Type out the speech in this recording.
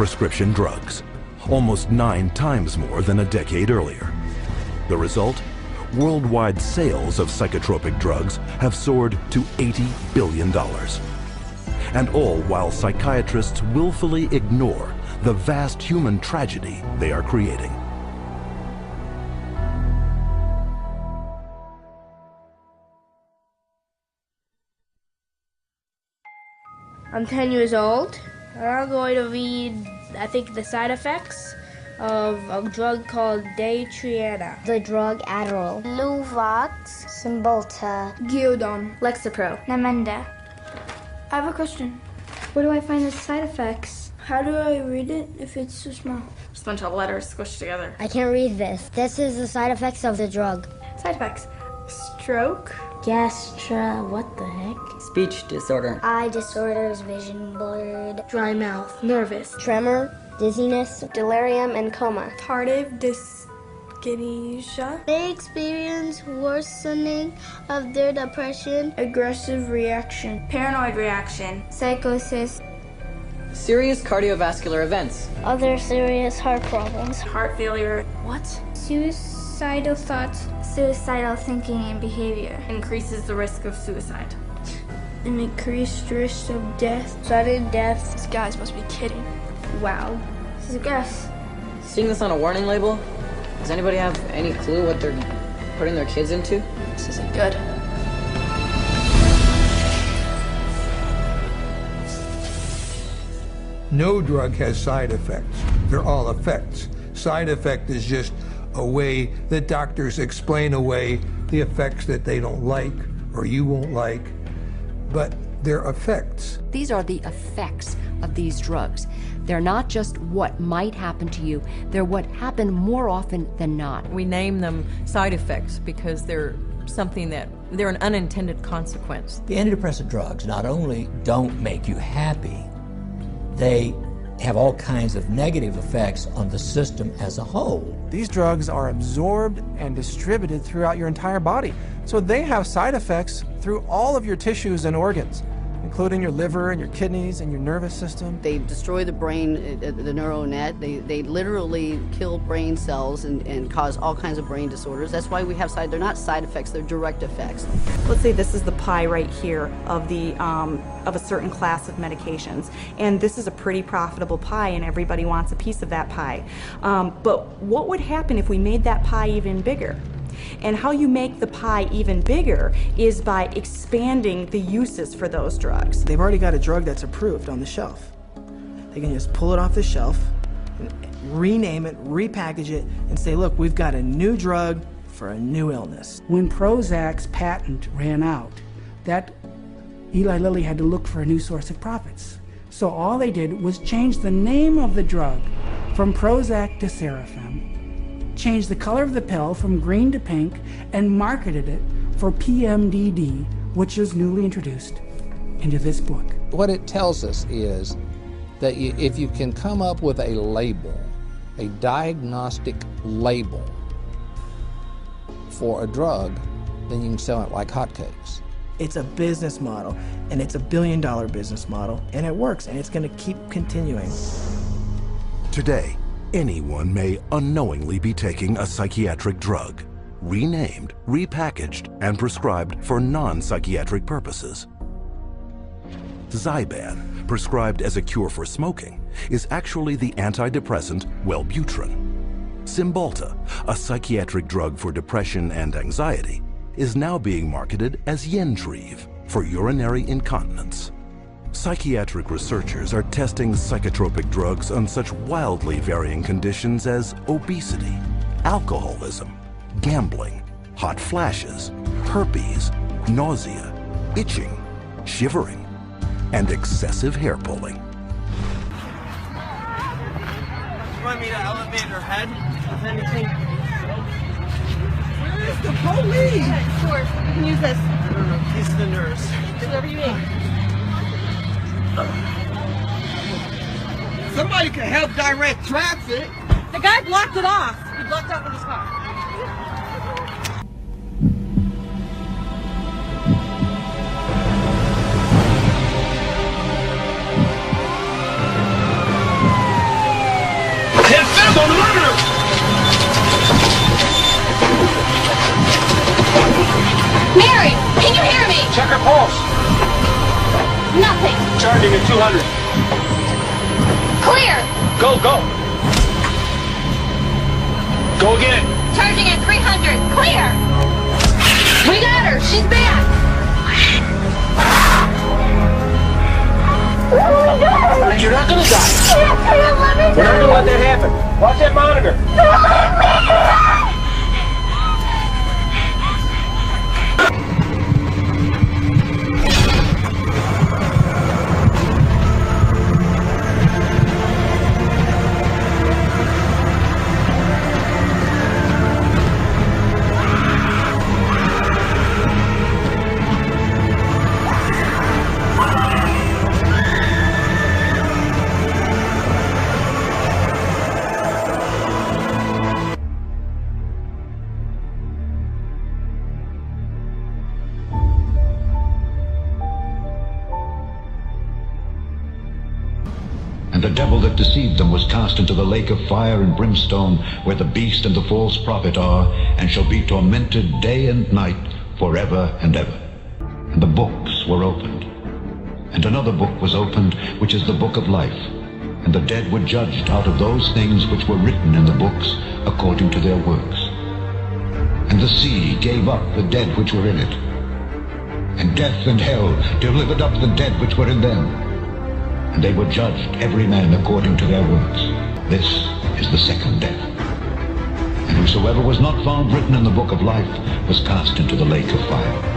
prescription drugs, almost 9 times more than a decade earlier. The result? Worldwide sales of psychotropic drugs have soared to $80 billion. And all while psychiatrists willfully ignore the vast human tragedy they are creating. I'm 10 years old, and I'm going to read, I think, the side effects of a drug called Daytriana. The drug Adderall. Luvox. Cymbalta. Gyodon. Lexapro. Namenda. I have a question. Where do I find the side effects? How do I read it if it's so small? Just a bunch of letters squished together. I can't read this. This is the side effects of the drug. Side effects. Stroke. What the heck? Speech disorder. Eye disorders, vision blurred. Dry mouth, nervous, Tremor, dizziness, delirium, and coma. Tardive dyskinesia. They experience worsening of their depression. Aggressive reaction. Paranoid reaction. Psychosis. Serious cardiovascular events. Other serious heart problems. Heart failure. what? Suicidal thoughts. Suicidal thinking and behavior. Increases the risk of suicide. An increased risk of death. Sudden death. These guys must be kidding. Wow. This is a guess. Seeing this on a warning label, does anybody have any clue what they're putting their kids into? This isn't good. No drug has side effects. They're all effects. Side effect is just a way that doctors explain away the effects that they don't like or you won't like, but they're effects. These are the effects of these drugs. They're not just what might happen to you, they're what happen more often than not. We name them side effects because they're an unintended consequence. The antidepressant drugs not only don't make you happy, they have all kinds of negative effects on the system as a whole. These drugs are absorbed and distributed throughout your entire body, so they have side effects through all of your tissues and organs, including your liver and your kidneys and your nervous system. They destroy the brain, the neural net. They literally kill brain cells and cause all kinds of brain disorders. That's why we have they're not side effects, they're direct effects. Let's say this is the pie right here of the of a certain class of medications, and this is a pretty profitable pie, and everybody wants a piece of that pie. But what would happen if we made that pie even bigger? And how you make the pie even bigger is by expanding the uses for those drugs. They've already got a drug that's approved on the shelf. They can just pull it off the shelf, and rename it, repackage it, and say, look, we've got a new drug for a new illness. When Prozac's patent ran out, that Eli Lilly had to look for a new source of profits. So all they did was change the name of the drug from Prozac to Serafem, changed the color of the pill from green to pink, and marketed it for PMDD, which is newly introduced into this book. What it tells us is that if you can come up with a label, a diagnostic label for a drug, then you can sell it like hotcakes. It's a business model, and it's a billion-dollar business model, and it works, and it's going to keep continuing. Today, anyone may unknowingly be taking a psychiatric drug, renamed, repackaged, and prescribed for non-psychiatric purposes. Zyban, prescribed as a cure for smoking, is actually the antidepressant Wellbutrin. Cymbalta, a psychiatric drug for depression and anxiety, is now being marketed as Yentrive for urinary incontinence. Psychiatric researchers are testing psychotropic drugs on such wildly varying conditions as obesity, alcoholism, gambling, hot flashes, herpes, nausea, itching, shivering, and excessive hair pulling. You want me to elevate her head, if anything? Where is the police? Sure, you can use this. No, he's the nurse. Whatever you need. Somebody can help direct traffic. The guy blocked it off. He blocked off with his car. Mary, can you hear me? Check her pulse. Nothing. Charging at 200. Clear. Go, go. Go again. Charging at 300. Clear. We got her. She's back. You're not gonna die. We're not gonna let that happen. Watch that monitor. And the devil that deceived them was cast into the lake of fire and brimstone, where the beast and the false prophet are, and shall be tormented day and night forever and ever. And the books were opened. And another book was opened, which is the book of life. And the dead were judged out of those things which were written in the books, according to their works. And the sea gave up the dead which were in it. And death and hell delivered up the dead which were in them. And they were judged, every man according to their works. This is the second death. And whosoever was not found written in the book of life was cast into the lake of fire.